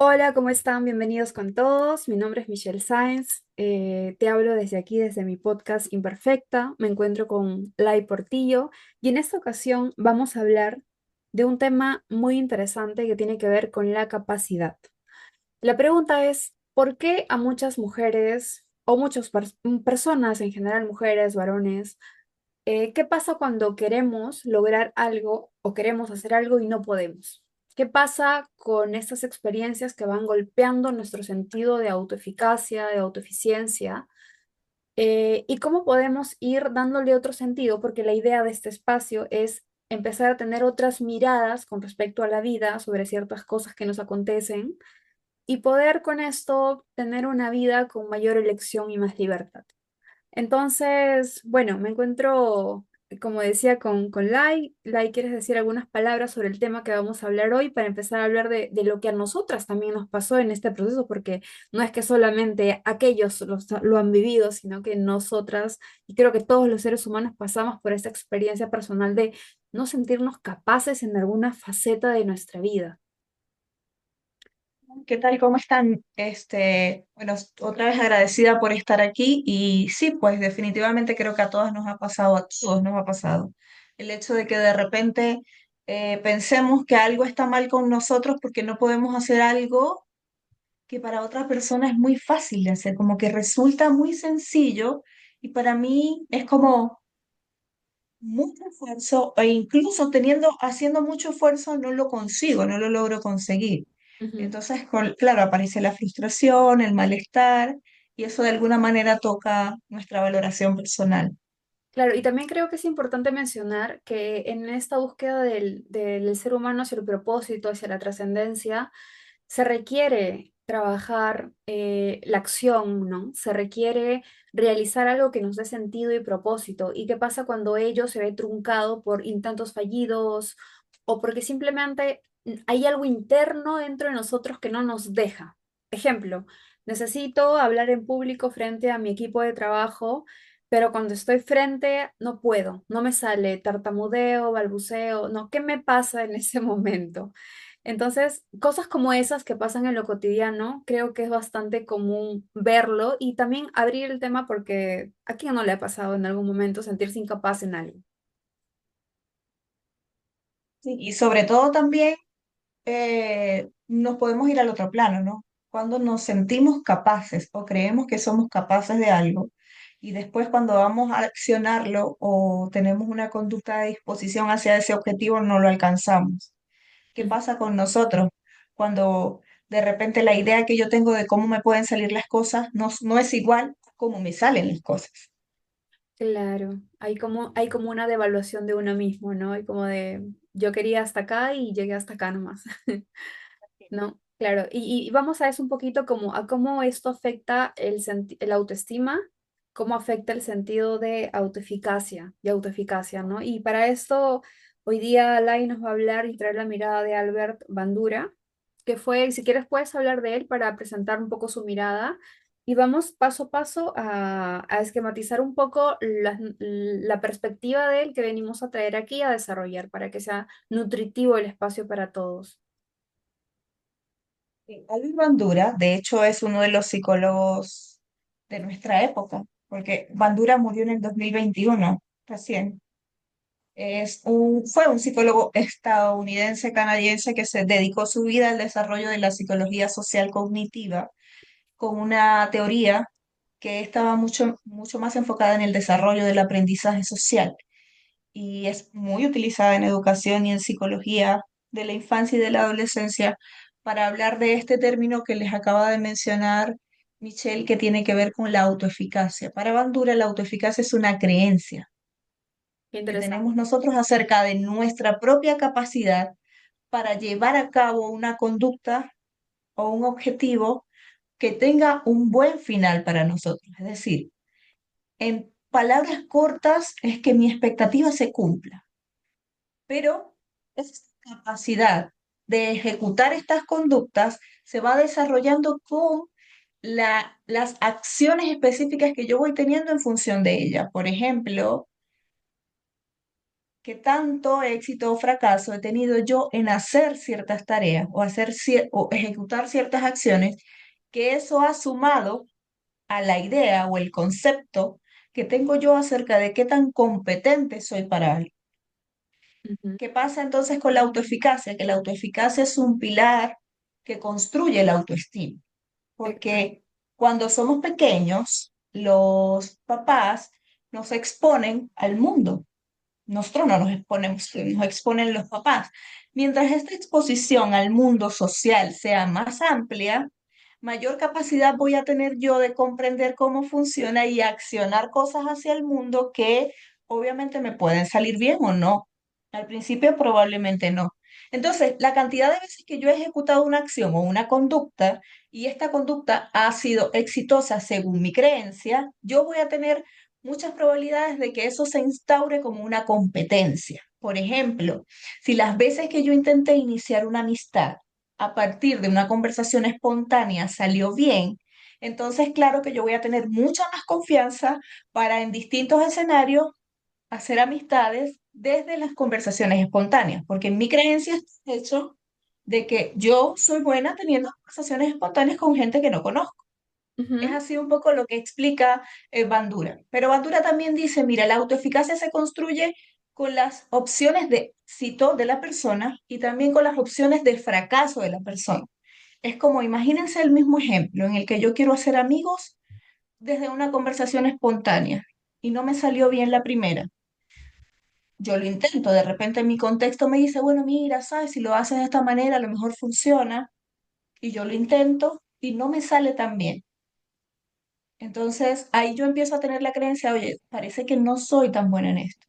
Hola, ¿cómo están? Bienvenidos con todos. Mi nombre es Michelle Sáenz. Te hablo desde aquí, desde mi podcast Imperfecta. Me encuentro con Lai Portillo y en esta ocasión vamos a hablar de un tema muy interesante que tiene que ver con la capacidad. La pregunta es, ¿por qué a muchas mujeres o muchas personas en general, mujeres, varones, qué pasa cuando queremos lograr algo o queremos hacer algo y no podemos? ¿Qué pasa con estas experiencias que van golpeando nuestro sentido de autoeficacia, de autoeficiencia? ¿Y cómo podemos ir dándole otro sentido? Porque la idea de este espacio es empezar a tener otras miradas con respecto a la vida sobre ciertas cosas que nos acontecen y poder con esto tener una vida con mayor elección y más libertad. Entonces, bueno, me encuentro, como decía, con Lai. Lai, ¿quieres decir algunas palabras sobre el tema que vamos a hablar hoy para empezar a hablar de lo que a nosotras también nos pasó en este proceso? Porque no es que solamente aquellos lo han vivido, sino que nosotras, y creo que todos los seres humanos pasamos por esta experiencia personal de no sentirnos capaces en alguna faceta de nuestra vida. ¿Qué tal? ¿Cómo están? Bueno, otra vez agradecida por estar aquí y sí, pues definitivamente creo que a todas nos ha pasado, a todos nos ha pasado. El hecho de que de repente pensemos que algo está mal con nosotros porque no podemos hacer algo que para otra persona es muy fácil de hacer, como que resulta muy sencillo y para mí es como mucho esfuerzo e incluso haciendo mucho esfuerzo no lo consigo, no lo logro conseguir. Ujú. Entonces, claro, aparece la frustración, el malestar y eso de alguna manera toca nuestra valoración personal. Claro, y también creo que es importante mencionar que en esta búsqueda del ser humano hacia el propósito, hacia la trascendencia, se requiere trabajar la acción, ¿no? Se requiere realizar algo que nos dé sentido y propósito. ¿Y qué pasa cuando ello se ve truncado por intentos fallidos o porque simplemente hay algo interno dentro de nosotros que no nos deja? Ejemplo, necesito hablar en público frente a mi equipo de trabajo, pero cuando estoy frente no puedo, no me sale, tartamudeo, balbuceo, no, ¿qué me pasa en ese momento? Entonces, cosas como esas que pasan en lo cotidiano, creo que es bastante común verlo y también abrir el tema porque a quién no le ha pasado en algún momento sentirse incapaz en algo. Sí, y sobre todo también nos podemos ir al otro plano, ¿no? Cuando nos sentimos capaces o creemos que somos capaces de algo y después cuando vamos a accionarlo o tenemos una conducta de disposición hacia ese objetivo no lo alcanzamos. ¿Qué Ujú. pasa con nosotros cuando de repente la idea que yo tengo de cómo me pueden salir las cosas no es igual a cómo me salen las cosas? Claro, hay como una devaluación de uno mismo, ¿no? Hay como de yo quería hasta acá y llegué hasta acá nomás. ¿No? Claro, y vamos a eso un poquito como a cómo esto afecta el autoestima, cómo afecta el sentido de autoeficacia, ¿no? Y para esto, hoy día Lai nos va a hablar y traer la mirada de Albert Bandura, que fue, si quieres puedes hablar de él para presentar un poco su mirada, y vamos paso a paso a esquematizar un poco la perspectiva de él que venimos a traer aquí a desarrollar para que sea nutritivo el espacio para todos. Sí, Alvin Bandura, de hecho, es uno de los psicólogos de nuestra época, porque Bandura murió en el 2021 recién. Fue un psicólogo estadounidense canadiense que se dedicó su vida al desarrollo de la psicología social cognitiva con una teoría que estaba mucho más enfocada en el desarrollo del aprendizaje social y es muy utilizada en educación y en psicología de la infancia y de la adolescencia para hablar de este término que les acaba de mencionar Michelle, que tiene que ver con la autoeficacia. Para Bandura, la autoeficacia es una creencia Qué que interesante. tenemos nosotros acerca de nuestra propia capacidad para llevar a cabo una conducta o un objetivo que tenga un buen final para nosotros. Es decir, en palabras cortas es que mi expectativa se cumpla, pero esa capacidad de ejecutar estas conductas se va desarrollando con las acciones específicas que yo voy teniendo en función de ella. Por ejemplo, qué tanto éxito o fracaso he tenido yo en hacer ciertas tareas o o ejecutar ciertas acciones, que eso ha sumado a la idea o el concepto que tengo yo acerca de qué tan competente soy para algo. Ujú. ¿Qué pasa entonces con la autoeficacia? Que la autoeficacia es un pilar que construye la autoestima, Exacto. porque cuando somos pequeños, los papás nos exponen al mundo. Nosotros no nos exponemos, nos exponen los papás. Mientras esta exposición al mundo social sea más amplia, mayor capacidad voy a tener yo de comprender cómo funciona y accionar cosas hacia el mundo que obviamente me pueden salir bien o no. Al principio probablemente no. Entonces, la cantidad de veces que yo he ejecutado una acción o una conducta y esta conducta ha sido exitosa según mi creencia, yo voy a tener muchas probabilidades de que eso se instaure como una competencia. Por ejemplo, si las veces que yo intenté iniciar una amistad a partir de una conversación espontánea salió bien, entonces claro que yo voy a tener mucha más confianza para en distintos escenarios hacer amistades desde las conversaciones espontáneas, porque en mi creencia está hecho de que yo soy buena teniendo conversaciones espontáneas con gente que no conozco. Es Ujú. así un poco lo que explica Bandura. Pero Bandura también dice, mira, la autoeficacia se construye con las opciones de éxito de la persona y también con las opciones de fracaso de la persona. Es como, imagínense el mismo ejemplo en el que yo quiero hacer amigos desde una conversación espontánea y no me salió bien la primera. Yo lo intento, de repente mi contexto me dice, bueno, mira, sabes, si lo haces de esta manera, a lo mejor funciona, y yo lo intento y no me sale tan bien. Entonces ahí yo empiezo a tener la creencia, oye, parece que no soy tan buena en esto.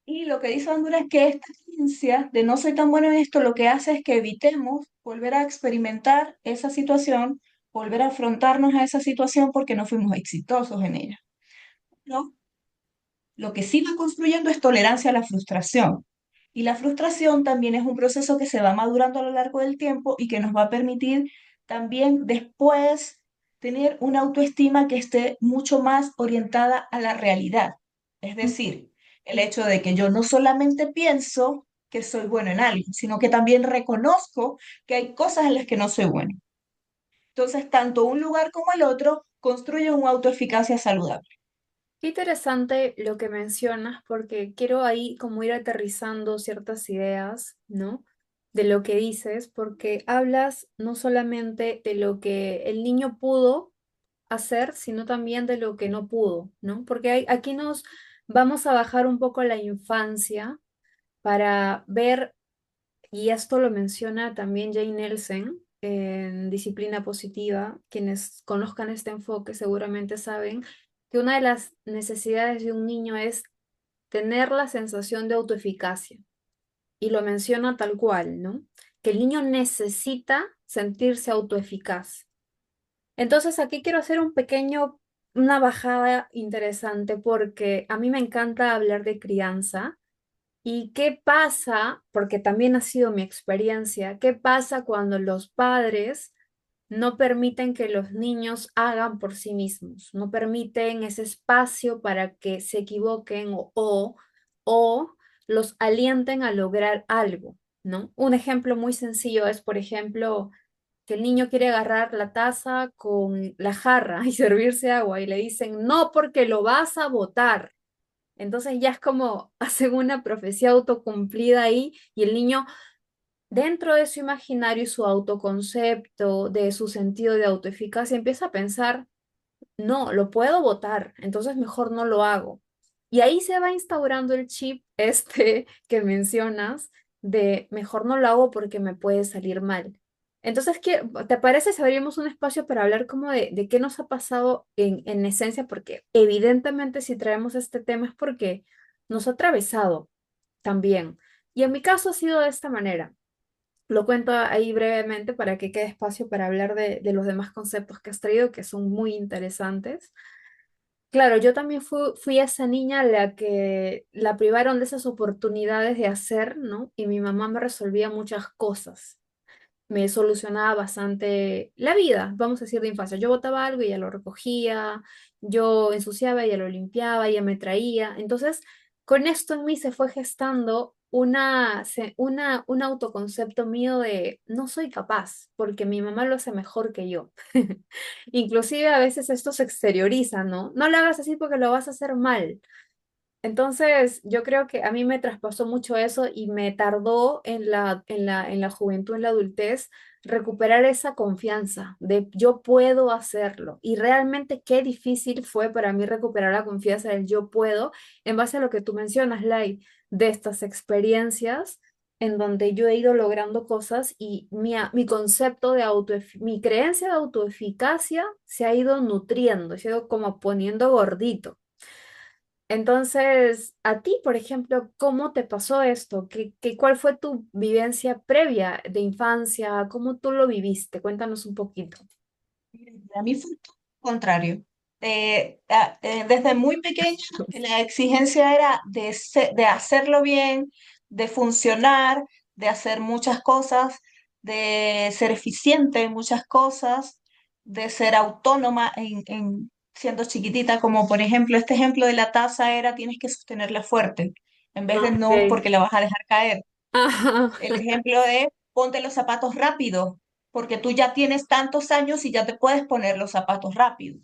Y lo que dice Honduras es que esta creencia de no soy tan buena en esto lo que hace es que evitemos volver a experimentar esa situación, volver a afrontarnos a esa situación porque no fuimos exitosos en ella. ¿No? Lo que sí va construyendo es tolerancia a la frustración. Y la frustración también es un proceso que se va madurando a lo largo del tiempo y que nos va a permitir también después tener una autoestima que esté mucho más orientada a la realidad. Es decir, el hecho de que yo no solamente pienso que soy bueno en algo, sino que también reconozco que hay cosas en las que no soy bueno. Entonces, tanto un lugar como el otro construyen una autoeficacia saludable. Qué interesante lo que mencionas, porque quiero ahí como ir aterrizando ciertas ideas, ¿no? De lo que dices, porque hablas no solamente de lo que el niño pudo hacer, sino también de lo que no pudo, ¿no? Porque aquí nos vamos a bajar un poco a la infancia para ver, y esto lo menciona también Jane Nelson en Disciplina Positiva. Quienes conozcan este enfoque seguramente saben que una de las necesidades de un niño es tener la sensación de autoeficacia. Y lo menciona tal cual, ¿no? Que el niño necesita sentirse autoeficaz. Entonces aquí quiero hacer una bajada interesante porque a mí me encanta hablar de crianza. ¿Y qué pasa? Porque también ha sido mi experiencia. ¿Qué pasa cuando los padres no permiten que los niños hagan por sí mismos? No permiten ese espacio para que se equivoquen o los alienten a lograr algo, ¿no? Un ejemplo muy sencillo es, por ejemplo, que el niño quiere agarrar la taza con la jarra y servirse agua y le dicen, no, porque lo vas a botar. Entonces ya es como hacen una profecía autocumplida ahí y el niño dentro de su imaginario y su autoconcepto, de su sentido de autoeficacia, empieza a pensar, no, lo puedo votar, entonces mejor no lo hago. Y ahí se va instaurando el chip este que mencionas de mejor no lo hago porque me puede salir mal. Entonces, ¿te parece si abrimos un espacio para hablar como de qué nos ha pasado en esencia? Porque evidentemente si traemos este tema es porque nos ha atravesado también. Y en mi caso ha sido de esta manera. Lo cuento ahí brevemente para que quede espacio para hablar de los demás conceptos que has traído, que son muy interesantes. Claro, yo también fui esa niña a la que la privaron de esas oportunidades de hacer, ¿no? Y mi mamá me resolvía muchas cosas. Me solucionaba bastante la vida, vamos a decir, de infancia. Yo botaba algo y ella lo recogía, yo ensuciaba y ella lo limpiaba, ella me traía. Entonces, con esto en mí se fue gestando un autoconcepto mío de no soy capaz, porque mi mamá lo hace mejor que yo. Inclusive a veces esto se exterioriza, ¿no? No lo hagas así porque lo vas a hacer mal. Entonces, yo creo que a mí me traspasó mucho eso y me tardó en la juventud, en la adultez, recuperar esa confianza de yo puedo hacerlo. Y realmente qué difícil fue para mí recuperar la confianza del yo puedo en base a lo que tú mencionas, Lai, de estas experiencias en donde yo he ido logrando cosas y mi concepto de mi creencia de autoeficacia se ha ido nutriendo, se ha ido como poniendo gordito. Entonces, a ti, por ejemplo, ¿cómo te pasó esto? ¿Cuál fue tu vivencia previa de infancia? ¿Cómo tú lo viviste? Cuéntanos un poquito. Para mí fue todo lo contrario. Desde muy pequeña la exigencia era de hacerlo bien, de funcionar, de hacer muchas cosas, de ser eficiente en muchas cosas, de ser autónoma siendo chiquitita, como por ejemplo este ejemplo de la taza era tienes que sostenerla fuerte, en vez de no Ok. porque la vas a dejar caer. Ajá. El ejemplo de ponte los zapatos rápido, porque tú ya tienes tantos años y ya te puedes poner los zapatos rápido.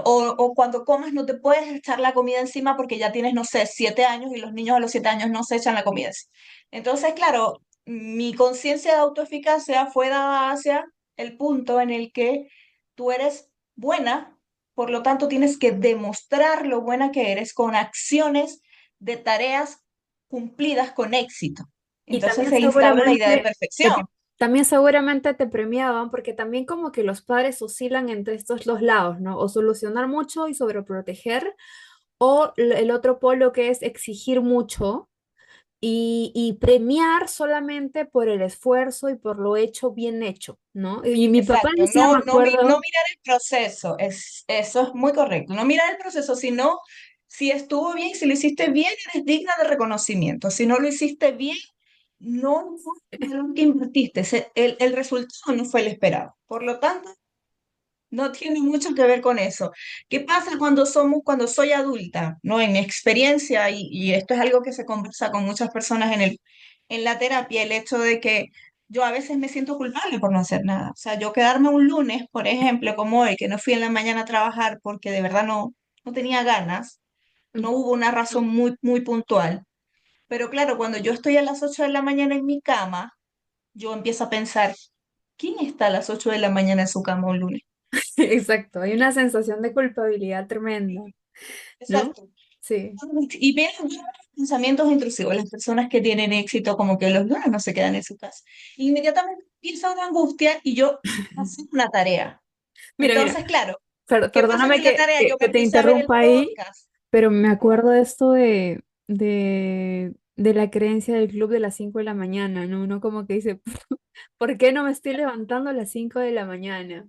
O cuando comes no te puedes echar la comida encima porque ya tienes, no sé, 7 años y los niños a los 7 años no se echan la comida encima. Entonces, claro, mi conciencia de autoeficacia fue dada hacia el punto en el que tú eres buena, por lo tanto tienes que demostrar lo buena que eres con acciones de tareas cumplidas con éxito. Y Entonces también se instaura la idea de seguramente perfección. también seguramente te premiaban porque también como que los padres oscilan entre estos dos lados, ¿no? O solucionar mucho y sobreproteger, o el otro polo que es exigir mucho y premiar solamente por el esfuerzo y por lo hecho bien hecho, ¿no? Y mi papá Exacto, decía, me no acuerdo, mirar el proceso, eso es muy correcto, no mirar el proceso, sino si estuvo bien, si lo hiciste bien, eres digna de reconocimiento, si no lo hiciste bien, no fue el valor que invertiste, el resultado no fue el esperado. Por lo tanto, no tiene mucho que ver con eso. ¿Qué pasa cuando soy adulta? ¿No? En mi experiencia, y esto es algo que se conversa con muchas personas en la terapia, el hecho de que yo a veces me siento culpable por no hacer nada. O sea, yo quedarme un lunes, por ejemplo, como hoy, que no fui en la mañana a trabajar porque de verdad no tenía ganas, no hubo una razón muy, muy puntual. Pero claro, cuando yo estoy a las 8 de la mañana en mi cama, yo empiezo a pensar, ¿quién está a las 8 de la mañana en su cama un lunes? exacto, hay una sensación de culpabilidad tremenda, ¿no? Exacto. Sí. Y vienen los pensamientos intrusivos, las personas que tienen éxito, como que los lunes no se quedan en su casa. Inmediatamente empieza una angustia y yo hacer una tarea. Mira, Entonces, claro, ¿qué pasa perdóname con la tarea? Yo me que te empiezo a ver el interrumpa ahí, podcast. pero me acuerdo de esto de la creencia del club de las 5 de la mañana, ¿no? Uno como que dice, ¿por qué no me estoy levantando a las 5 de la mañana?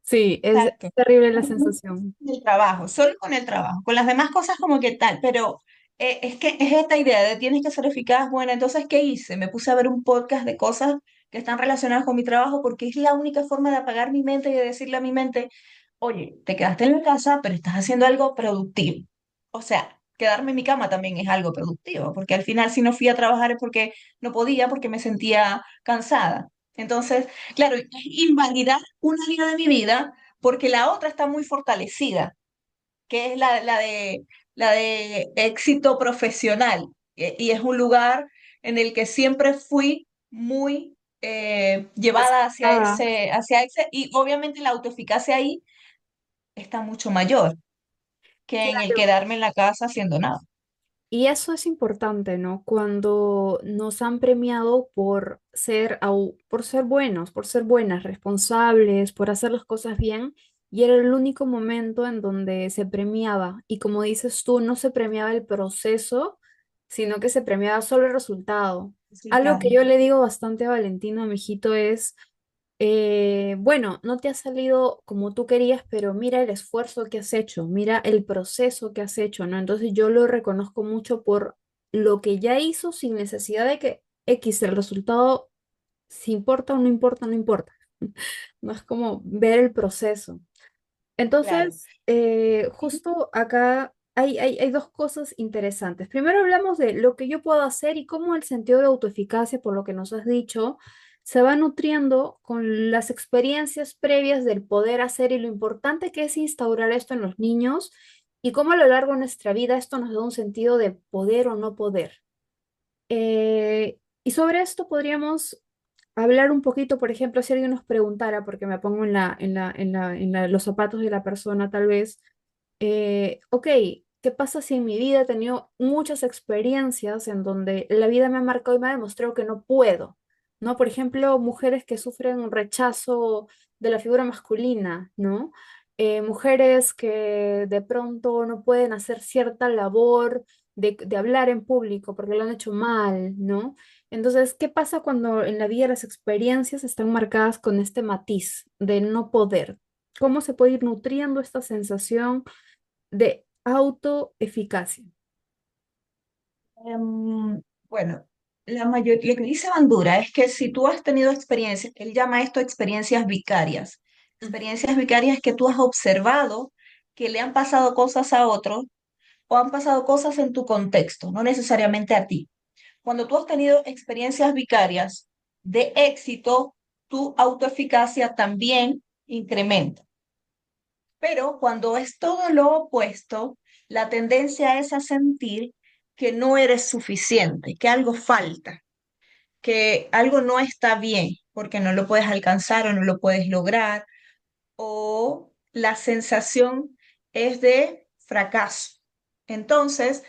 Sí, es Exacto. terrible la sensación. El trabajo, solo con el trabajo, con las demás cosas como que tal, pero es que es esta idea de tienes que ser eficaz. Bueno, entonces, ¿qué hice? Me puse a ver un podcast de cosas que están relacionadas con mi trabajo porque es la única forma de apagar mi mente y de decirle a mi mente, oye, te quedaste en la casa, pero estás haciendo algo productivo. O sea, quedarme en mi cama también es algo productivo, porque al final si no fui a trabajar es porque no podía, porque me sentía cansada. Entonces, claro, es invalidar una área de mi vida porque la otra está muy fortalecida, que es la de éxito profesional. Y es un lugar en el que siempre fui muy llevada Ah, hacia ese, y obviamente la autoeficacia ahí está mucho mayor que en el claro. quedarme en la casa haciendo nada. Y eso es importante, ¿no? Cuando nos han premiado por ser buenos, por ser buenas, responsables, por hacer las cosas bien, y era el único momento en donde se premiaba. Y como dices tú, no se premiaba el proceso, sino que se premiaba solo el resultado. Algo que Resultado. yo le digo bastante a Valentino, a mi hijito, es bueno, no te ha salido como tú querías, pero mira el esfuerzo que has hecho, mira el proceso que has hecho, ¿no? Entonces yo lo reconozco mucho por lo que ya hizo sin necesidad de que X, el resultado, si importa o no importa, no importa. No es como ver el proceso. Claro. Entonces, justo acá. hay dos cosas interesantes. Primero hablamos de lo que yo puedo hacer y cómo el sentido de autoeficacia, por lo que nos has dicho, se va nutriendo con las experiencias previas del poder hacer y lo importante que es instaurar esto en los niños y cómo a lo largo de nuestra vida esto nos da un sentido de poder o no poder. Y sobre esto podríamos hablar un poquito, por ejemplo, si alguien nos preguntara, porque me pongo los zapatos de la persona tal vez, ok, ¿qué pasa si en mi vida he tenido muchas experiencias en donde la vida me ha marcado y me ha demostrado que no puedo? ¿No? Por ejemplo, mujeres que sufren un rechazo de la figura masculina, ¿no? Mujeres que de pronto no pueden hacer cierta labor de hablar en público porque lo han hecho mal, ¿no? Entonces, ¿qué pasa cuando en la vida las experiencias están marcadas con este matiz de no poder? ¿Cómo se puede ir nutriendo esta sensación de autoeficacia? Bueno, lo que dice Bandura es que si tú has tenido experiencias, él llama esto Ujú. experiencias vicarias que tú has observado que le han pasado cosas a otros o han pasado cosas en tu contexto, no necesariamente a ti. Cuando tú has tenido experiencias vicarias de éxito, tu autoeficacia también incrementa. Pero cuando es todo lo opuesto, la tendencia es a sentir que no eres suficiente, que algo falta, que algo no está bien, porque no lo puedes alcanzar o no lo puedes lograr, o la sensación es de fracaso. Entonces,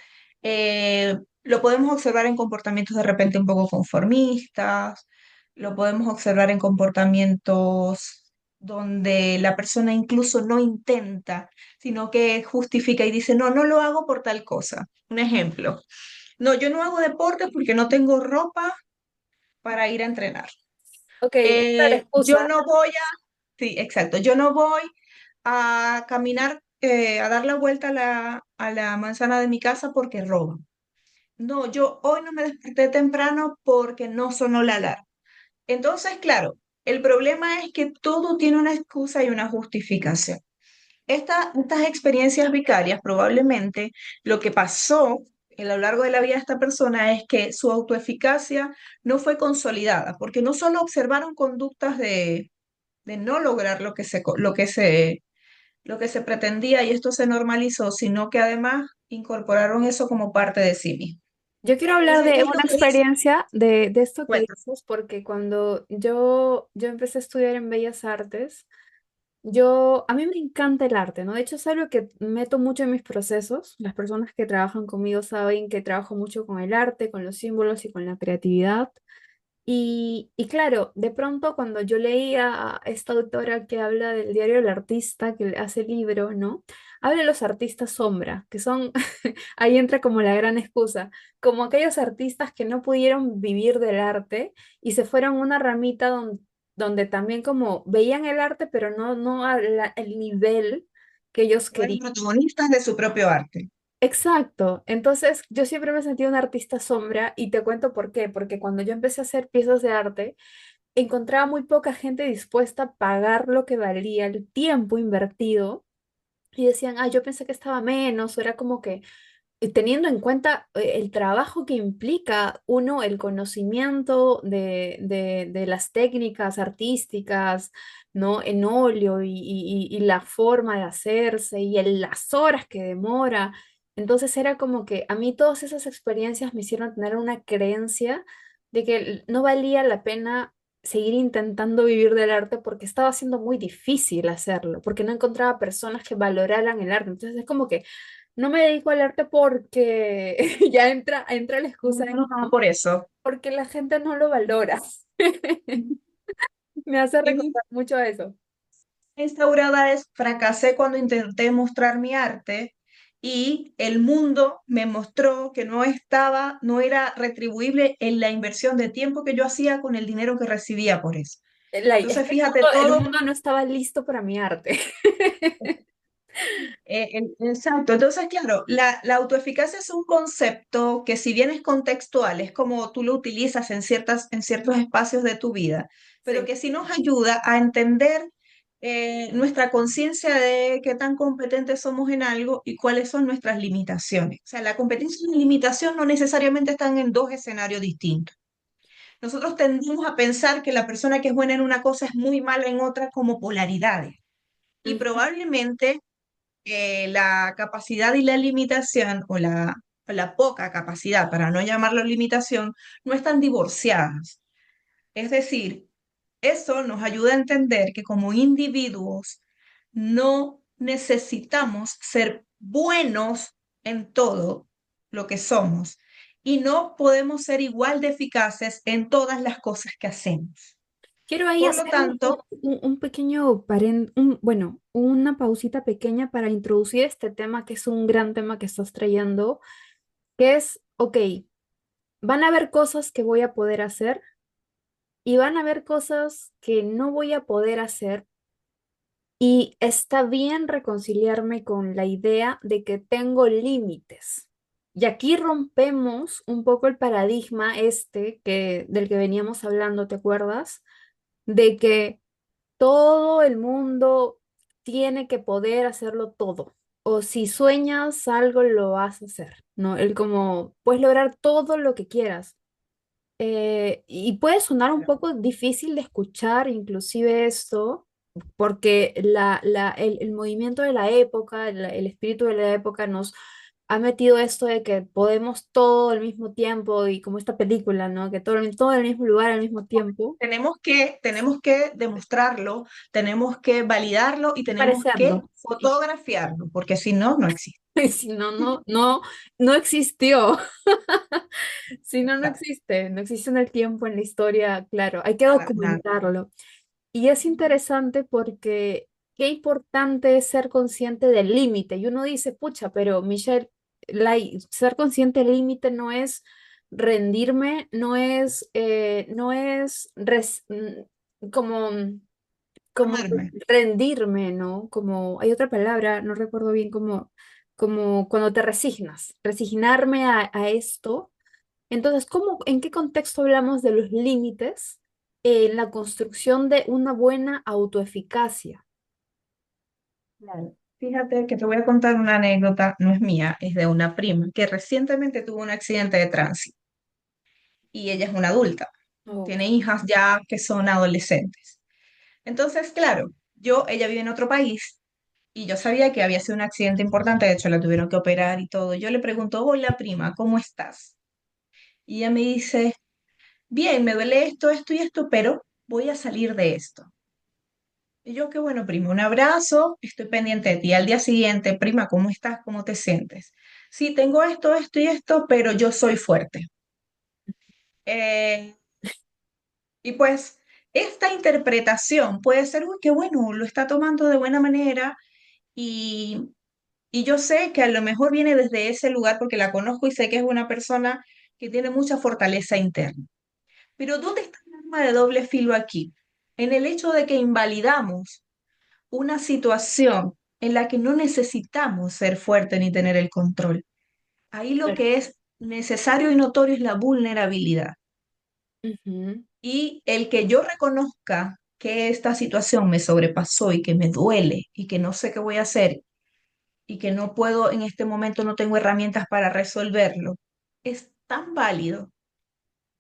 lo podemos observar en comportamientos de repente un poco conformistas, lo podemos observar en comportamientos donde la persona incluso no intenta, sino que justifica y dice, no, no lo hago por tal cosa. Un ejemplo, no, yo no hago deporte porque no tengo ropa para ir a entrenar. Ok, esta es la Yo excusa. no voy a, sí, exacto, yo no voy a caminar, a dar la vuelta a la manzana de mi casa porque roban. No, yo hoy no me desperté temprano porque no sonó la alarma. Entonces, claro, el problema es que todo tiene una excusa y una justificación. Estas experiencias vicarias, probablemente lo que pasó a lo largo de la vida de esta persona es que su autoeficacia no fue consolidada, porque no solo observaron conductas de no lograr lo que se pretendía y esto se normalizó, sino que además incorporaron eso como parte de sí mismo. Yo quiero hablar Entonces, de es lo una que dice, experiencia de esto que bueno, dices, porque cuando yo empecé a estudiar en Bellas Artes, a mí me encanta el arte, ¿no? De hecho, es algo que meto mucho en mis procesos. Las personas que trabajan conmigo saben que trabajo mucho con el arte, con los símbolos y con la creatividad. Y claro, de pronto cuando yo leía a esta autora que habla del diario del artista, que hace el libro, ¿no? Habla de los artistas sombra, que son, ahí entra como la gran excusa, como aquellos artistas que no pudieron vivir del arte y se fueron a una ramita donde también como veían el arte, pero no el nivel que ellos fueron querían. protagonistas de su propio arte. Exacto. Entonces, yo siempre me sentí una artista sombra y te cuento por qué. Porque cuando yo empecé a hacer piezas de arte, encontraba muy poca gente dispuesta a pagar lo que valía el tiempo invertido y decían, ah, yo pensé que estaba menos, o era como que teniendo en cuenta el trabajo que implica uno, el conocimiento de las técnicas artísticas, ¿no? En óleo y la forma de hacerse y las horas que demora. Entonces era como que a mí todas esas experiencias me hicieron tener una creencia de que no valía la pena seguir intentando vivir del arte porque estaba siendo muy difícil hacerlo, porque no encontraba personas que valoraran el arte. Entonces es como que no me dedico al arte porque ya entra la excusa No, de, no, no, por eso. porque la gente no lo valora. Me hace Y mi recordar mucho a eso. instaurada es, fracasé cuando intenté mostrar mi arte y el mundo me mostró que no era retribuible en la inversión de tiempo que yo hacía con el dinero que recibía por eso. Es Entonces, que fíjate, el todo. mundo no estaba listo para mi arte. Exacto, entonces claro, la autoeficacia es un concepto que si bien es contextual, es como tú lo utilizas en ciertos espacios de tu vida, pero Sí. que sí nos ayuda a entender, nuestra conciencia de qué tan competentes somos en algo y cuáles son nuestras limitaciones. O sea, la competencia y la limitación no necesariamente están en dos escenarios distintos. Nosotros tendemos a pensar que la persona que es buena en una cosa es muy mala en otra como polaridades. Y Ujú. probablemente la capacidad y la limitación o la poca capacidad, para no llamarlo limitación, no están divorciadas. Es decir, eso nos ayuda a entender que como individuos no necesitamos ser buenos en todo lo que somos y no podemos ser igual de eficaces en todas las cosas que hacemos. Quiero ahí Por lo hacer tanto, un pequeño bueno, una pausita pequeña para introducir este tema que es un gran tema que estás trayendo, que es, ok, van a haber cosas que voy a poder hacer y van a haber cosas que no voy a poder hacer y está bien reconciliarme con la idea de que tengo límites. Y aquí rompemos un poco el paradigma del que veníamos hablando, ¿te acuerdas? De que todo el mundo tiene que poder hacerlo todo. O si sueñas algo, lo vas a hacer, ¿no? El como puedes lograr todo lo que quieras. Y puede sonar un poco difícil de escuchar, inclusive esto, porque el movimiento de la época, el espíritu de la época nos ha metido esto de que podemos todo al mismo tiempo y como esta película, ¿no? Que todo en el mismo lugar al mismo tiempo. tenemos que demostrarlo, tenemos que validarlo y tenemos que Parecerlo. fotografiarlo, porque si no, no existe. Y si no, no existió. Si no, no Exacto. existe. No existe en el tiempo, en la historia, claro. Hay que Nada, nada. documentarlo. Y es interesante porque qué importante es ser consciente del límite. Y uno dice, pucha, pero Michelle, ser consciente del límite no es rendirme, como, como Formarme. rendirme, ¿no? Como, hay otra palabra, no recuerdo bien, como cuando te resignas, resignarme a esto. Entonces, en qué contexto hablamos de los límites en la construcción de una buena autoeficacia? Claro. Fíjate que te voy a contar una anécdota, no es mía, es de una prima que recientemente tuvo un accidente de tránsito y ella es una adulta, Ok. tiene hijas ya que son adolescentes. Entonces, claro, ella vive en otro país y yo sabía que había sido un accidente importante, de hecho la tuvieron que operar y todo. Yo le pregunto, hola prima, ¿cómo estás? Y ella me dice, bien, me duele esto, esto y esto, pero voy a salir de esto. Y yo, qué bueno, prima, un abrazo, estoy pendiente de ti. Al día siguiente, prima, ¿cómo estás? ¿Cómo te sientes? Sí, tengo esto, esto y esto, pero yo soy fuerte. Eh, y pues esta interpretación puede ser, uy, qué bueno, lo está tomando de buena manera y, y yo sé que a lo mejor viene desde ese lugar porque la conozco y sé que es una persona que tiene mucha fortaleza interna. Pero ¿dónde está el arma de doble filo aquí? En el hecho de que invalidamos una situación en la que no necesitamos ser fuerte ni tener el control. Ahí lo Claro. que es necesario y notorio es la vulnerabilidad. Ujú. Y el que yo reconozca que esta situación me sobrepasó y que me duele y que no sé qué voy a hacer y que no puedo en este momento, no tengo herramientas para resolverlo, es tan válido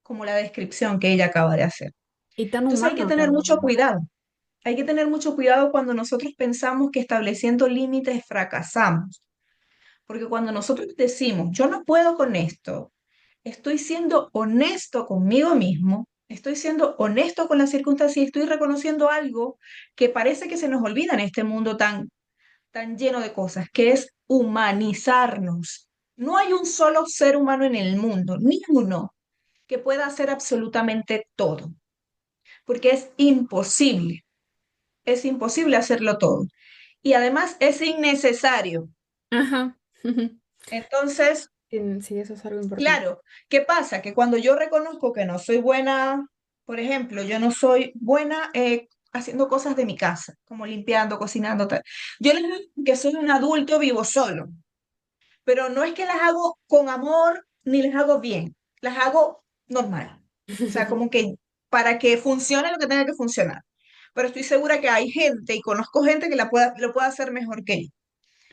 como la descripción que ella acaba de hacer. Y tan Entonces hay que humano tener mucho también. cuidado. Hay que tener mucho cuidado cuando nosotros pensamos que estableciendo límites fracasamos. Porque cuando nosotros decimos, yo no puedo con esto, estoy siendo honesto conmigo mismo, estoy siendo honesto con las circunstancias y estoy reconociendo algo que parece que se nos olvida en este mundo tan lleno de cosas, que es humanizarnos. No hay un solo ser humano en el mundo, ni uno, que pueda hacer absolutamente todo, porque es imposible hacerlo todo. Y además es innecesario. Ajá. Entonces, Sí, eso es algo importante. claro, ¿qué pasa? Que cuando yo reconozco que no soy buena, por ejemplo, yo no soy buena haciendo cosas de mi casa, como limpiando, cocinando, tal. Yo les digo que soy un adulto vivo solo, pero no es que las hago con amor ni las hago bien, las hago normal. O sea, como que para que funcione lo que tenga que funcionar. pero estoy segura que hay gente y conozco gente que lo pueda hacer mejor que yo.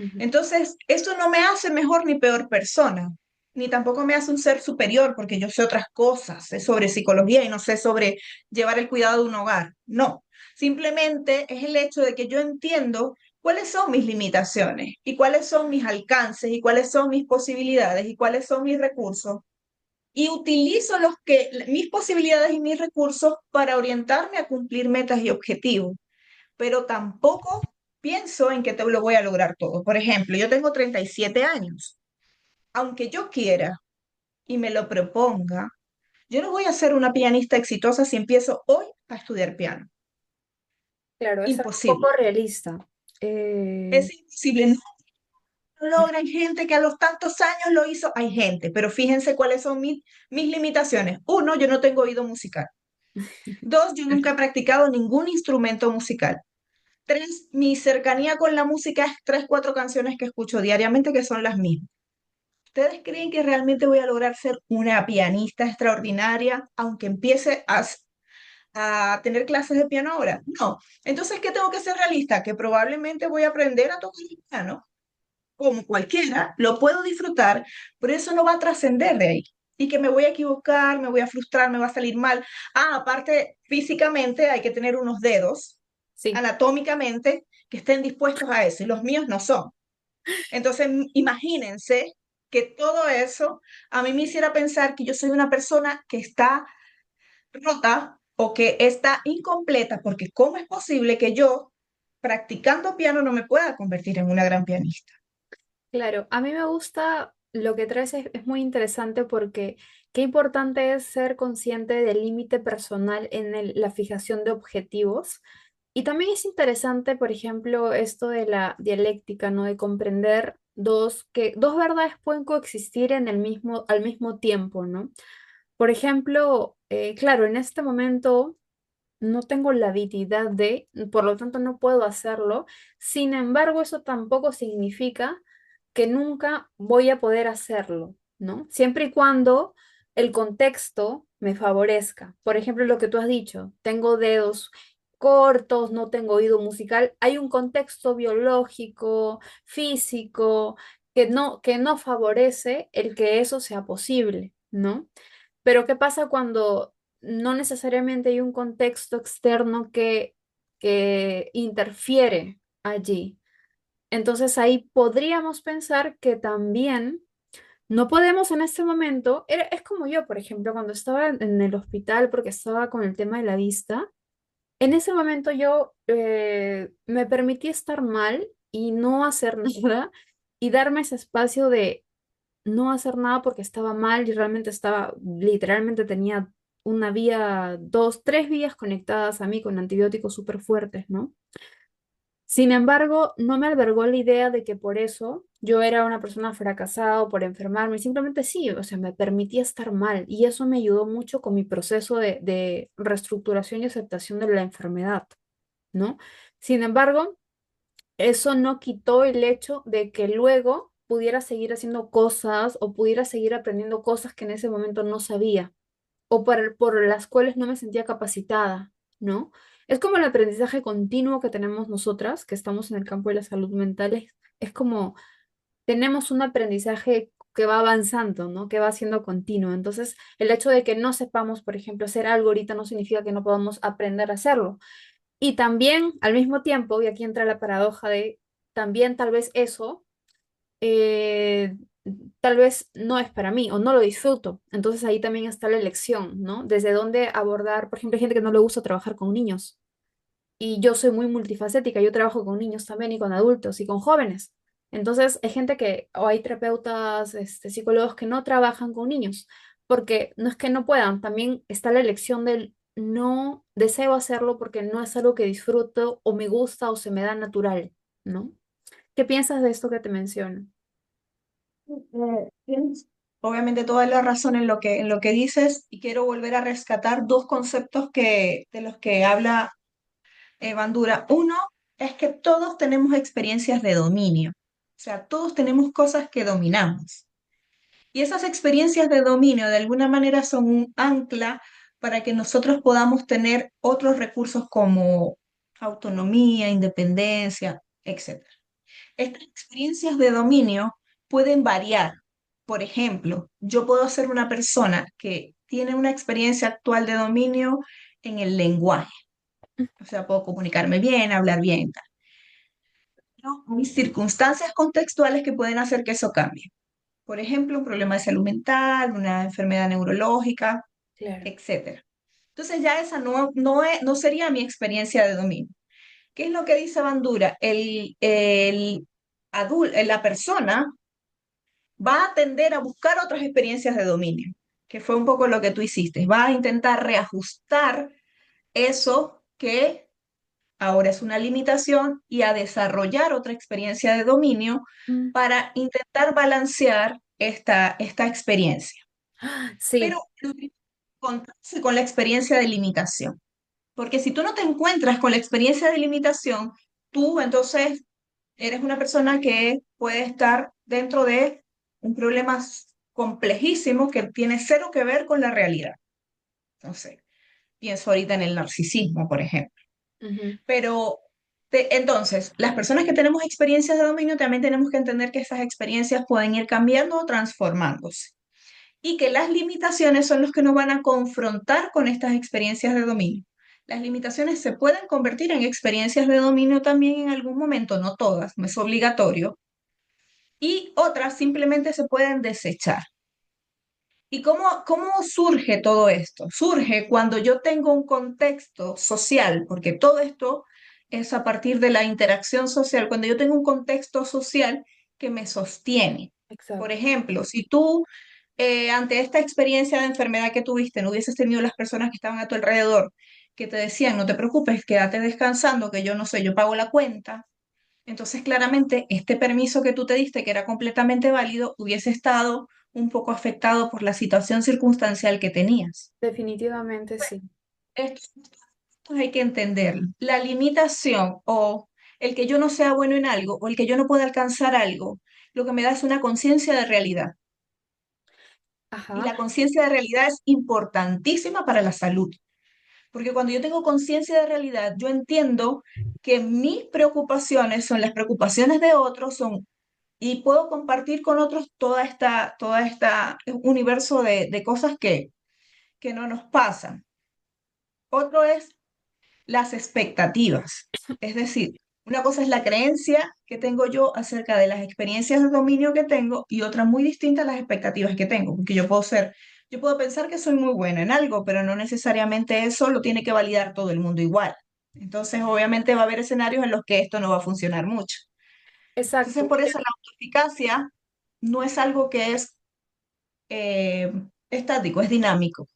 Ujú. Entonces, eso no me hace mejor ni peor persona, ni tampoco me hace un ser superior, porque yo sé otras cosas, sé sobre psicología y no sé sobre llevar el cuidado de un hogar. No, simplemente es el hecho de que yo entiendo cuáles son mis limitaciones y cuáles son mis alcances y cuáles son mis posibilidades y cuáles son mis recursos. Y utilizo mis posibilidades y mis recursos para orientarme a cumplir metas y objetivos, pero tampoco pienso en que te lo voy a lograr todo. Por ejemplo, yo tengo 37 años. Aunque yo quiera y me lo proponga, yo no voy a ser una pianista exitosa si empiezo hoy a estudiar piano. Claro, es algo un poco Imposible. realista. Eh, Es imposible. No lo logran gente que a los tantos años lo hizo. Hay gente, pero fíjense cuáles son mis limitaciones. Uno, yo no tengo oído musical. Dos, yo nunca he practicado ningún instrumento musical. Tres, mi cercanía con la música es tres, cuatro canciones que escucho diariamente que son las mismas. ¿Ustedes creen que realmente voy a lograr ser una pianista extraordinaria aunque empiece a tener clases de piano ahora? No. Entonces, ¿qué tengo que ser realista? Que probablemente voy a aprender a tocar el piano, como cualquiera, lo puedo disfrutar, pero eso no va a trascender de ahí. Y que me voy a equivocar, me voy a frustrar, me va a salir mal. Ah, aparte, físicamente hay que tener unos dedos, sí, anatómicamente, que estén dispuestos a eso, y los míos no son. Entonces, imagínense que todo eso a mí me hiciera pensar que yo soy una persona que está rota o que está incompleta, porque ¿cómo es posible que yo, practicando piano, no me pueda convertir en una gran pianista? claro. A mí me gusta lo que traes, es muy interesante porque qué importante es ser consciente del límite personal en la fijación de objetivos. Y también es interesante, por ejemplo, esto de la dialéctica, ¿no? De comprender que dos verdades pueden coexistir al mismo tiempo, ¿no? Por ejemplo, claro, en este momento no tengo la habilidad por lo tanto no puedo hacerlo. Sin embargo, eso tampoco significa que nunca voy a poder hacerlo, ¿no? Siempre y cuando el contexto me favorezca. Por ejemplo, lo que tú has dicho, tengo dedos cortos, no tengo oído musical. Hay un contexto biológico, físico, que no favorece el que eso sea posible, ¿no? Pero ¿qué pasa cuando no necesariamente hay un contexto externo que interfiere allí? Entonces ahí podríamos pensar que también no podemos en este momento, es como yo, por ejemplo, cuando estaba en el hospital porque estaba con el tema de la vista, en ese momento yo me permití estar mal y no hacer nada y darme ese espacio de no hacer nada porque estaba mal y realmente literalmente tenía una vía, dos, tres vías conectadas a mí con antibióticos súper fuertes, ¿no? Sin embargo, no me albergó la idea de que por eso yo era una persona fracasada o por enfermarme, simplemente sí, o sea, me permitía estar mal y eso me ayudó mucho con mi proceso de reestructuración y aceptación de la enfermedad, ¿no? Sin embargo, eso no quitó el hecho de que luego pudiera seguir haciendo cosas o pudiera seguir aprendiendo cosas que en ese momento no sabía o por las cuales no me sentía capacitada, ¿no? Es como el aprendizaje continuo que tenemos nosotras, que estamos en el campo de la salud mental, es como tenemos un aprendizaje que va avanzando, ¿no? Que va siendo continuo. Entonces, el hecho de que no sepamos, por ejemplo, hacer algo ahorita no significa que no podamos aprender a hacerlo. Y también, al mismo tiempo, y aquí entra la paradoja de, también tal vez eso, eh, tal vez no es para mí o no lo disfruto. Entonces ahí también está la elección, ¿no? Desde dónde abordar, por ejemplo, hay gente que no le gusta trabajar con niños. Y yo soy muy multifacética, yo trabajo con niños también y con adultos y con jóvenes. Entonces hay gente o hay terapeutas, psicólogos que no trabajan con niños, porque no es que no puedan, también está la elección del no deseo hacerlo porque no es algo que disfruto o me gusta o se me da natural, ¿no? ¿Qué piensas de esto que te menciono? Tienes obviamente toda la razón en lo que dices y quiero volver a rescatar dos conceptos de los que habla Bandura. Uno es que todos tenemos experiencias de dominio, o sea, todos tenemos cosas que dominamos. Y esas experiencias de dominio de alguna manera son un ancla para que nosotros podamos tener otros recursos como autonomía, independencia, etc. Estas experiencias de dominio pueden variar. Por ejemplo, yo puedo ser una persona que tiene una experiencia actual de dominio en el lenguaje, o sea, puedo comunicarme bien, hablar bien, tal. Pero hay circunstancias contextuales que pueden hacer que eso cambie. Por ejemplo, un problema de salud mental, una enfermedad neurológica, Claro. etcétera. Entonces ya esa no sería mi experiencia de dominio. ¿Qué es lo que dice Bandura? La persona va a tender a buscar otras experiencias de dominio, que fue un poco lo que tú hiciste. Va a intentar reajustar eso que ahora es una limitación y a desarrollar otra experiencia de dominio Mm. para intentar balancear esta experiencia. Pero Sí, lo primero es encontrarse con la experiencia de limitación. Porque si tú no te encuentras con la experiencia de limitación, tú entonces eres una persona que puede estar dentro de un problema complejísimo que tiene cero que ver con la realidad. Entonces, pienso ahorita en el narcisismo, por ejemplo. ujú, Pero entonces, las personas que tenemos experiencias de dominio también tenemos que entender que esas experiencias pueden ir cambiando o transformándose y que las limitaciones son los que nos van a confrontar con estas experiencias de dominio. Las limitaciones se pueden convertir en experiencias de dominio también en algún momento, no todas, no es obligatorio, y otras simplemente se pueden desechar. ¿Y cómo surge todo esto? Surge cuando yo tengo un contexto social, porque todo esto es a partir de la interacción social, cuando yo tengo un contexto social que me sostiene. Por exacto. ejemplo, si tú ante esta experiencia de enfermedad que tuviste, no hubieses tenido las personas que estaban a tu alrededor que te decían, no te preocupes, quédate descansando, que yo no sé, yo pago la cuenta. Entonces, claramente, este permiso que tú te diste, que era completamente válido, hubiese estado un poco afectado por la situación circunstancial que tenías. Definitivamente sí. Esto hay que entender. La limitación o el que yo no sea bueno en algo o el que yo no pueda alcanzar algo, lo que me da es una conciencia de realidad. Y Ajá, la conciencia de realidad es importantísima para la salud, porque cuando yo tengo conciencia de realidad, yo entiendo que mis preocupaciones son las preocupaciones de otros, y puedo compartir con otros toda esta universo de cosas que no nos pasan. Otro es las expectativas, es decir, una cosa es la creencia que tengo yo acerca de las experiencias de dominio que tengo y otra muy distinta las expectativas que tengo, porque yo puedo pensar que soy muy buena en algo, pero no necesariamente eso lo tiene que validar todo el mundo igual. Entonces, obviamente va a haber escenarios en los que esto no va a funcionar mucho. Entonces, exacto. por eso la autoeficacia no es algo que es eh, estático, es dinámico,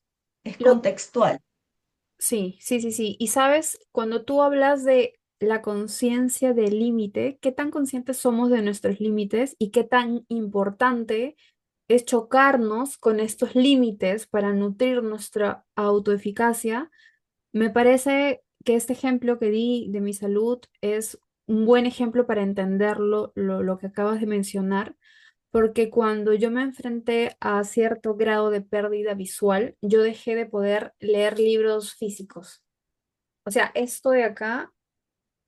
es Lo, contextual. sí, sí, sí, sí. Y sabes, cuando tú hablas de la conciencia del límite, ¿qué tan conscientes somos de nuestros límites y qué tan importante es chocarnos con estos límites para nutrir nuestra autoeficacia? Me parece que este ejemplo que di de mi salud es un buen ejemplo para entenderlo, lo que acabas de mencionar, porque cuando yo me enfrenté a cierto grado de pérdida visual, yo dejé de poder leer libros físicos. O sea, esto de acá,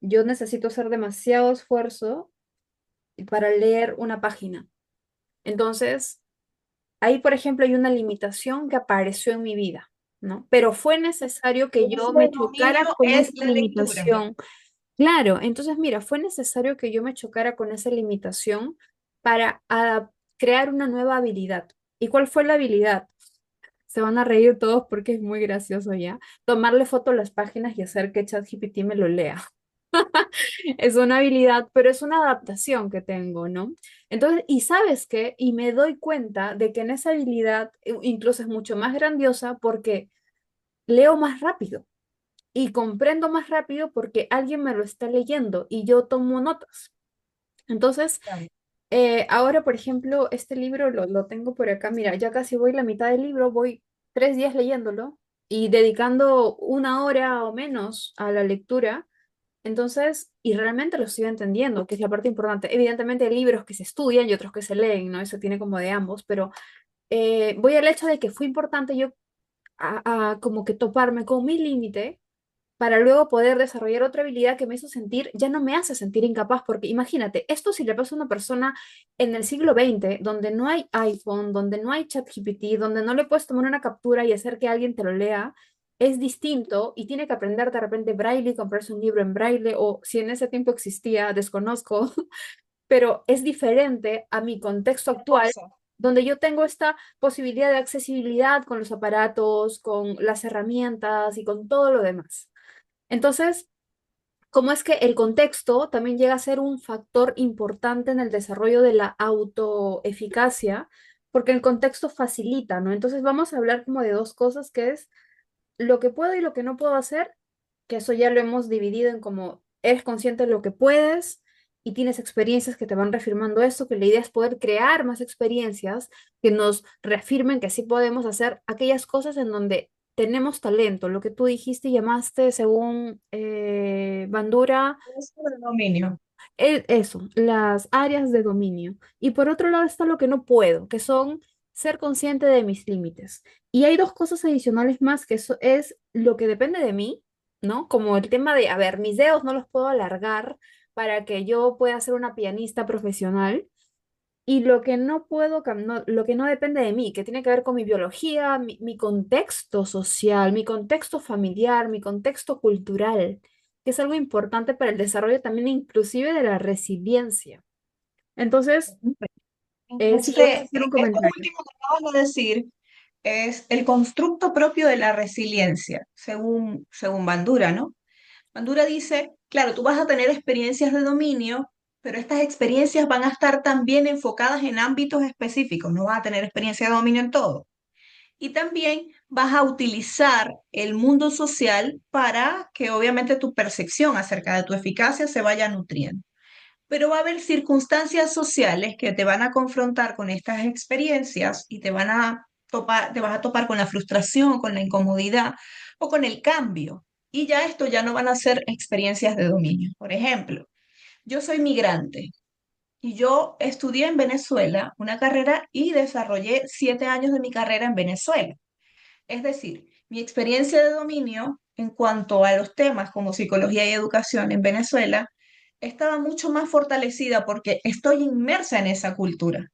yo necesito hacer demasiado esfuerzo para leer una página. Entonces, ahí, por ejemplo, hay una limitación que apareció en mi vida, ¿no? Pero fue necesario que yo Ese me chocara dominio con es esa la lectura. limitación. Claro, entonces mira, fue necesario que yo me chocara con esa limitación para crear una nueva habilidad. ¿Y cuál fue la habilidad? Se van a reír todos porque es muy gracioso ya. Tomarle foto a las páginas y hacer que ChatGPT me lo lea. Es una habilidad, pero es una adaptación que tengo, ¿no? Entonces, ¿y sabes qué? Y me doy cuenta de que en esa habilidad incluso es mucho más grandiosa porque leo más rápido y comprendo más rápido porque alguien me lo está leyendo y yo tomo notas. Entonces, Claro. ahora, por ejemplo, este libro lo tengo por acá. Mira, ya casi voy la mitad del libro, voy 3 días leyéndolo y dedicando 1 hora o menos a la lectura. Entonces, y realmente lo estoy entendiendo, que es la parte importante. Evidentemente hay libros que se estudian y otros que se leen, ¿no? Eso tiene como de ambos, pero voy al hecho de que fue importante yo como que toparme con mi límite para luego poder desarrollar otra habilidad que me hizo sentir, ya no me hace sentir incapaz, porque imagínate, esto si le pasa a una persona en el siglo XX, donde no hay iPhone, donde no hay ChatGPT, donde no le puedes tomar una captura y hacer que alguien te lo lea, es distinto y tiene que aprender de repente braille y comprarse un libro en braille, o si en ese tiempo existía, desconozco, pero es diferente a mi contexto Otra actual, cosa. donde yo tengo esta posibilidad de accesibilidad con los aparatos, con las herramientas y con todo lo demás. Entonces, ¿cómo es que el contexto también llega a ser un factor importante en el desarrollo de la autoeficacia? Porque el contexto facilita, ¿no? Entonces vamos a hablar como de dos cosas, que es lo que puedo y lo que no puedo hacer, que eso ya lo hemos dividido en como eres consciente de lo que puedes y tienes experiencias que te van reafirmando eso, que la idea es poder crear más experiencias que nos reafirmen que sí podemos hacer aquellas cosas en donde tenemos talento, lo que tú dijiste y llamaste según Bandura, Es el dominio. eso, las áreas de dominio. Y por otro lado está lo que no puedo, que son ser consciente de mis límites. Y hay dos cosas adicionales más, que eso es lo que depende de mí, ¿no? Como el tema de, a ver, mis dedos no los puedo alargar para que yo pueda ser una pianista profesional. Y lo que no puedo, lo que no depende de mí, que tiene que ver con mi biología, mi contexto social, mi contexto familiar, mi contexto cultural, que es algo importante para el desarrollo también inclusive de la resiliencia. Entonces, si puedes hacer un Esto comentario. último que acabas de decir es el constructo propio de la resiliencia, según Bandura, ¿no? Bandura dice, claro, tú vas a tener experiencias de dominio, pero estas experiencias van a estar también enfocadas en ámbitos específicos, no vas a tener experiencia de dominio en todo. Y también vas a utilizar el mundo social para que obviamente tu percepción acerca de tu eficacia se vaya nutriendo. Pero va a haber circunstancias sociales que te van a confrontar con estas experiencias y te vas a topar con la frustración, con la incomodidad o con el cambio. Y ya esto ya no van a ser experiencias de dominio. Por ejemplo, yo soy migrante y yo estudié en Venezuela una carrera y desarrollé 7 años de mi carrera en Venezuela. Es decir, mi experiencia de dominio en cuanto a los temas como psicología y educación en Venezuela estaba mucho más fortalecida porque estoy inmersa en esa cultura.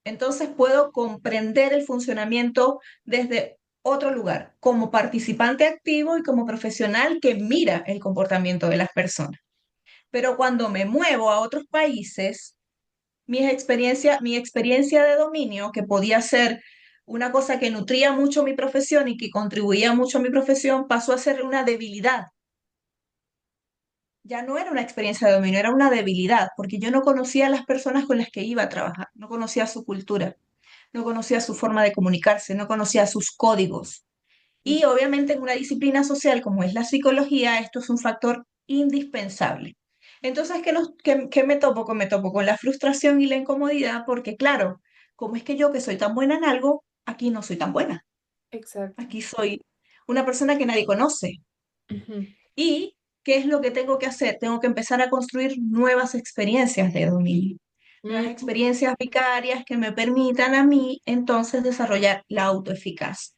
Entonces puedo comprender el funcionamiento desde otro lugar, como participante activo y como profesional que mira el comportamiento de las personas. Pero cuando me muevo a otros países, mi experiencia de dominio, que podía ser una cosa que nutría mucho mi profesión y que contribuía mucho a mi profesión, pasó a ser una debilidad. Ya no era una experiencia de dominio, era una debilidad, porque yo no conocía a las personas con las que iba a trabajar, no conocía su cultura, no conocía su forma de comunicarse, no conocía sus códigos. Y obviamente en una disciplina social como es la psicología, esto es un factor indispensable. Entonces, ¿qué me topo? Me topo con la frustración y la incomodidad porque, claro, ¿cómo es que yo que soy tan buena en algo, aquí no soy tan buena? Exacto. Aquí soy una persona que nadie conoce. Ujú. ¿Y qué es lo que tengo que hacer? Tengo que empezar a construir nuevas experiencias de dominio, nuevas Mm, experiencias vicarias que me permitan a mí entonces desarrollar la autoeficacia.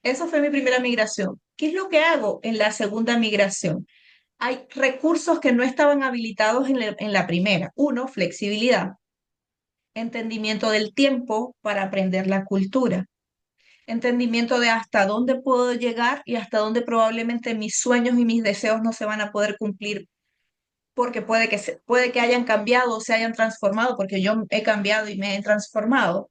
Esa fue mi primera migración. ¿Qué es lo que hago en la segunda migración? Hay recursos que no estaban habilitados en la primera. Uno, flexibilidad, entendimiento del tiempo para aprender la cultura, entendimiento de hasta dónde puedo llegar y hasta dónde probablemente mis sueños y mis deseos no se van a poder cumplir porque puede que hayan cambiado o se hayan transformado, porque yo he cambiado y me he transformado.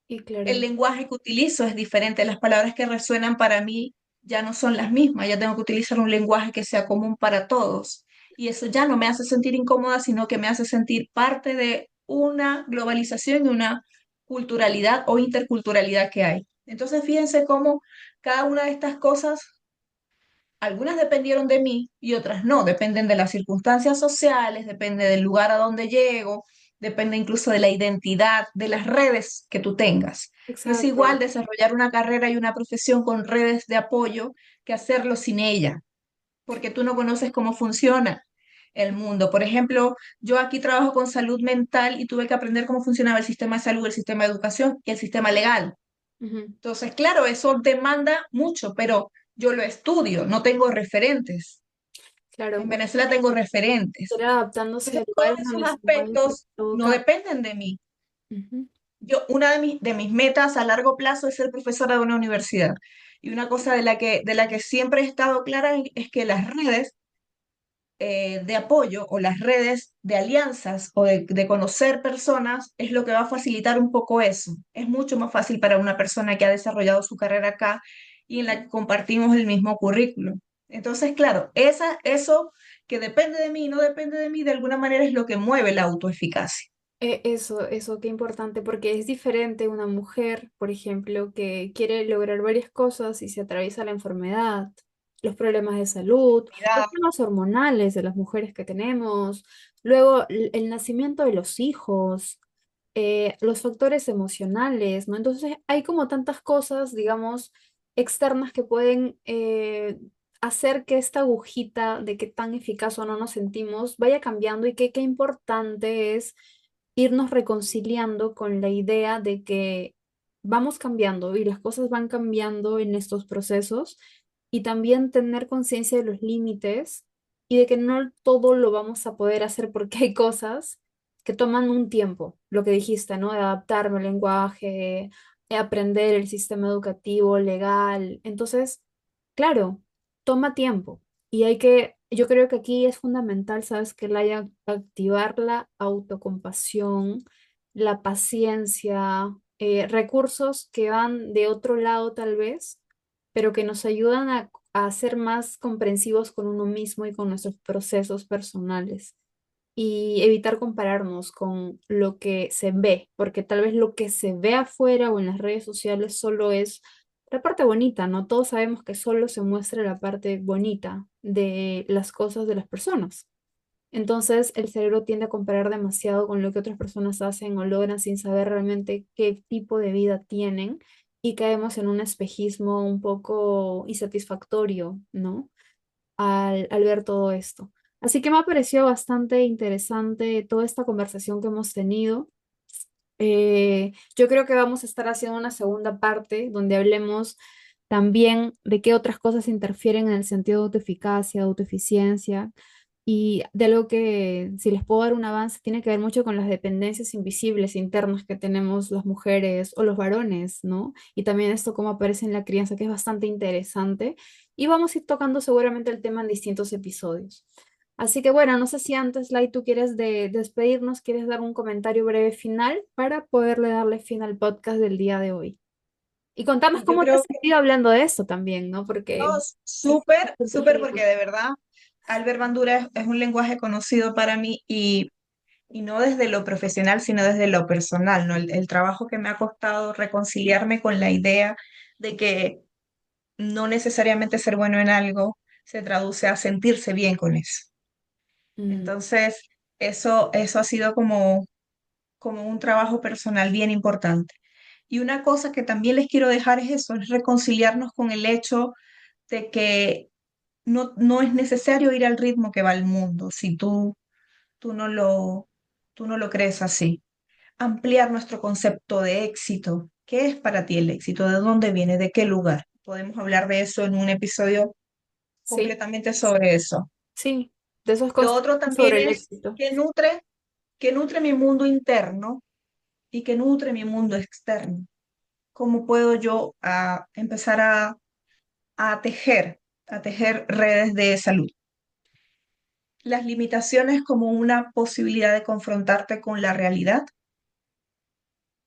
y El claro, lenguaje que utilizo es diferente, las palabras que resuenan para mí ya no son las mismas, ya tengo que utilizar un lenguaje que sea común para todos. Y eso ya no me hace sentir incómoda, sino que me hace sentir parte de una globalización y una culturalidad o interculturalidad que hay. Entonces, fíjense cómo cada una de estas cosas, algunas dependieron de mí y otras no, dependen de las circunstancias sociales, depende del lugar a donde llego, depende incluso de la identidad, de las redes que tú tengas. No es igual exacto. desarrollar una carrera y una profesión con redes de apoyo que hacerlo sin ella, porque tú no conoces cómo funciona el mundo. Por ejemplo, yo aquí trabajo con salud mental y tuve que aprender cómo funcionaba el sistema de salud, el sistema de educación y el sistema legal. Ujú. Entonces, claro, eso demanda mucho, pero yo lo estudio, no tengo referentes. Claro, En bueno, Venezuela tengo referentes. ir adaptándose Entonces, a todos lugares esos donde se mueve aspectos todo no cambia. dependen de mí. Ujú. Una de mis metas a largo plazo es ser profesora de una universidad. Y una cosa de la que siempre he estado clara es que las redes de apoyo o las redes de alianzas o de conocer personas es lo que va a facilitar un poco eso. Es mucho más fácil para una persona que ha desarrollado su carrera acá y en la que compartimos el mismo currículum. Entonces, claro, eso que depende de mí y no depende de mí, de alguna manera es lo que mueve la autoeficacia. Eso, qué importante, porque es diferente una mujer, por ejemplo, que quiere lograr varias cosas y se atraviesa la enfermedad, los problemas de salud, los temas hormonales de las mujeres que tenemos, luego el nacimiento de los hijos, los factores emocionales, ¿no? Entonces hay como tantas cosas, digamos, externas que pueden hacer que esta agujita de qué tan eficaz o no nos sentimos vaya cambiando y que qué importante es irnos reconciliando con la idea de que vamos cambiando y las cosas van cambiando en estos procesos y también tener conciencia de los límites y de que no todo lo vamos a poder hacer porque hay cosas que toman un tiempo, lo que dijiste, ¿no? De adaptarme al lenguaje, aprender el sistema educativo, legal. Entonces, claro, toma tiempo y yo creo que aquí es fundamental, ¿sabes? Que haya activar la autocompasión, la paciencia, recursos que van de otro lado tal vez, pero que nos ayudan a ser más comprensivos con uno mismo y con nuestros procesos personales y evitar compararnos con lo que se ve, porque tal vez lo que se ve afuera o en las redes sociales solo es la parte bonita, ¿no? Todos sabemos que solo se muestra la parte bonita de las cosas de las personas. Entonces el cerebro tiende a comparar demasiado con lo que otras personas hacen o logran sin saber realmente qué tipo de vida tienen y caemos en un espejismo un poco insatisfactorio, ¿no? Al ver todo esto. Así que me ha parecido bastante interesante toda esta conversación que hemos tenido. Yo creo que vamos a estar haciendo una segunda parte donde hablemos también de qué otras cosas interfieren en el sentido de autoeficacia, autoeficiencia y de algo que, si les puedo dar un avance, tiene que ver mucho con las dependencias invisibles internas que tenemos las mujeres o los varones, ¿no? Y también esto cómo aparece en la crianza, que es bastante interesante. Y vamos a ir tocando seguramente el tema en distintos episodios. Así que bueno, no sé si antes, Lai, tú quieres despedirnos, quieres dar un comentario breve final para poderle darle fin al podcast del día de hoy. Y contarnos Y yo cómo te has creo que sentido hablando de esto también, ¿no? Porque hay súper, puntos súper, porque lindos. de verdad Albert Bandura es un lenguaje conocido para mí y no desde lo profesional, sino desde lo personal, ¿no? El trabajo que me ha costado reconciliarme con la idea de que no necesariamente ser bueno en algo se traduce a sentirse bien con eso. Mm, Entonces, eso ha sido como un trabajo personal bien importante. Y una cosa que también les quiero dejar es eso, es reconciliarnos con el hecho de que no es necesario ir al ritmo que va el mundo si tú no tú no lo crees así. Ampliar nuestro concepto de éxito. ¿Qué es para ti el éxito? ¿De dónde viene? ¿De qué lugar? Podemos hablar de eso en un episodio sí, completamente sobre eso. sí, de esos Lo conceptos otro también sobre el es éxito. que nutre mi mundo interno y que nutre mi mundo externo. ¿Cómo puedo yo empezar a a tejer redes de salud? Las limitaciones como una posibilidad de confrontarte con la realidad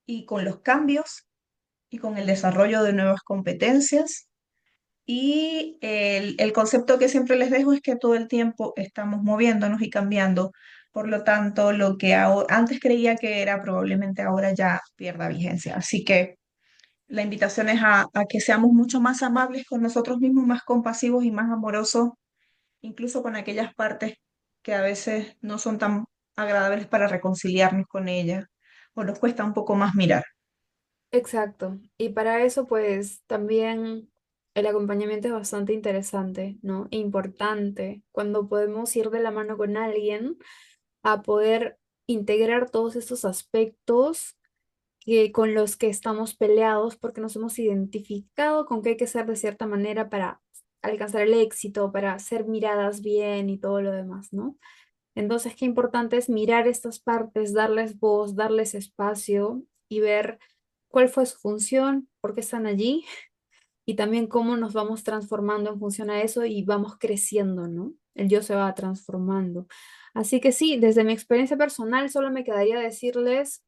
y con los cambios y con el desarrollo de nuevas competencias. Y el concepto que siempre les dejo es que todo el tiempo estamos moviéndonos y cambiando. Por lo tanto, lo que antes creía que era, probablemente ahora ya pierda vigencia. Así que la invitación es a que seamos mucho más amables con nosotros mismos, más compasivos y más amorosos, incluso con aquellas partes que a veces no son tan agradables para reconciliarnos con ellas o nos cuesta un poco más mirar. Exacto. Y para eso, pues también el acompañamiento es bastante interesante, ¿no? E importante cuando podemos ir de la mano con alguien a poder integrar todos estos aspectos con los que estamos peleados porque nos hemos identificado con que hay que ser de cierta manera para alcanzar el éxito, para ser miradas bien y todo lo demás, ¿no? Entonces, qué importante es mirar estas partes, darles voz, darles espacio y ver cuál fue su función, por qué están allí y también cómo nos vamos transformando en función a eso y vamos creciendo, ¿no? El yo se va transformando. Así que sí, desde mi experiencia personal, solo me quedaría decirles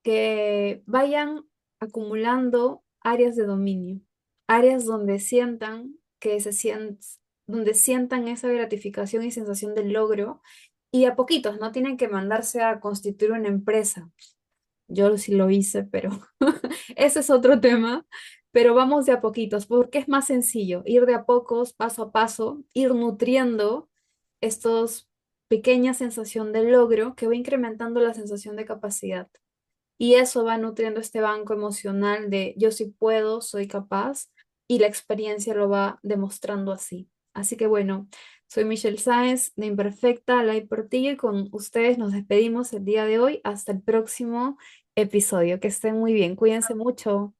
que vayan acumulando áreas de dominio, áreas donde sientan que donde sientan esa gratificación y sensación de logro, y a poquitos, no tienen que mandarse a constituir una empresa. Yo sí lo hice, pero ese es otro tema. Pero vamos de a poquitos, porque es más sencillo ir de a pocos, paso a paso, ir nutriendo estos pequeña sensación de logro que va incrementando la sensación de capacidad. Y eso va nutriendo este banco emocional de yo sí puedo, soy capaz, y la experiencia lo va demostrando así. Así que bueno, soy Michelle Sáenz de Imperfecta, Lai Portillo, y con ustedes nos despedimos el día de hoy. Hasta el próximo episodio. Que estén muy bien, cuídense mucho.